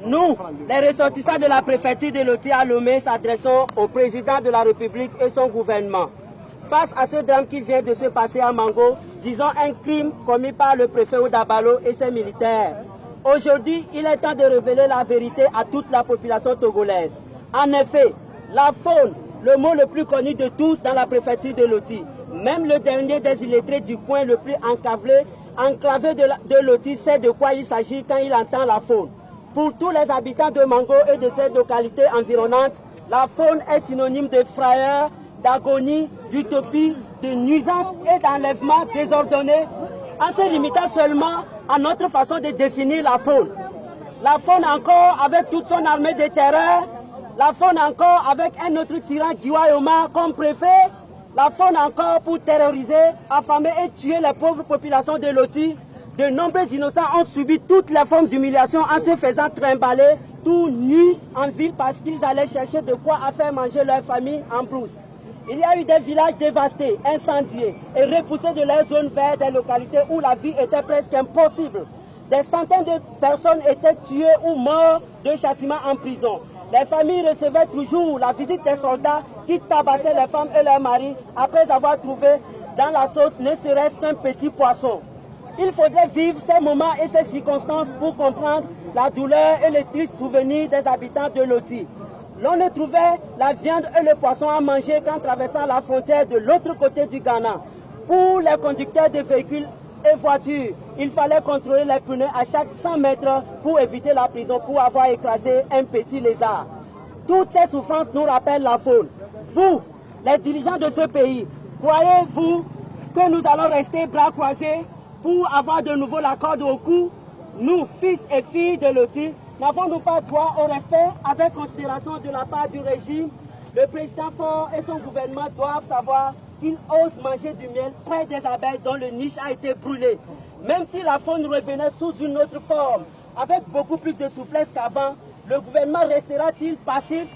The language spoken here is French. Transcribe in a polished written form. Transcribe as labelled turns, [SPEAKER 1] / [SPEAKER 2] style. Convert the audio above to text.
[SPEAKER 1] Nous, les ressortissants de la préfecture de Loti à Lomé, s'adressons au président de la République et son gouvernement. Face à ce drame qui vient de se passer à Mango, disons un crime commis par le préfet Oudabalo et ses militaires. Aujourd'hui, il est temps de révéler la vérité à toute la population togolaise. En effet, la faune, le mot le plus connu de tous dans la préfecture de Loti, même le dernier des illettrés du coin le plus enclavé de Loti sait de quoi il s'agit quand il entend la faune. Pour tous les habitants de Mango et de ces localités environnantes, la faune est synonyme de frayeur, d'agonie, d'utopie, de nuisance et d'enlèvement désordonné, en se limitant seulement à notre façon de définir la faune. La faune encore avec toute son armée de terreur, la faune encore avec un autre tyran Giwayoma comme préfet, la faune encore pour terroriser, affamer et tuer les pauvres populations de Loti. De nombreux innocents ont subi toutes les formes d'humiliation en se faisant trimballer tout nus en ville parce qu'ils allaient chercher de quoi faire manger leur famille en brousse. Il y a eu des villages dévastés, incendiés et repoussés de leur zone verte, des localités où la vie était presque impossible. Des centaines de personnes étaient tuées ou mortes de châtiment en prison. Les familles recevaient toujours la visite des soldats qui tabassaient les femmes et leurs maris après avoir trouvé dans la sauce ne serait-ce qu'un petit poisson. Il faudrait vivre ces moments et ces circonstances pour comprendre la douleur et les tristes souvenirs des habitants de Loti. L'on ne trouvait la viande et le poisson à manger qu'en traversant la frontière de l'autre côté du Ghana. Pour les conducteurs de véhicules et voitures, il fallait contrôler les pneus à chaque 100 mètres pour éviter la prison pour avoir écrasé un petit lézard. Toutes ces souffrances nous rappellent la faune. Vous, les dirigeants de ce pays, croyez-vous que nous allons rester bras croisés pour avoir de nouveau la corde au cou? Nous, fils et filles de Loti, n'avons-nous pas droit au respect avec considération de la part du régime? Le président Faure et son gouvernement doivent savoir qu'ils osent manger du miel près des abeilles dont le niche a été brûlé. Même si la faune revenait sous une autre forme, avec beaucoup plus de souplesse qu'avant, le gouvernement restera-t-il passif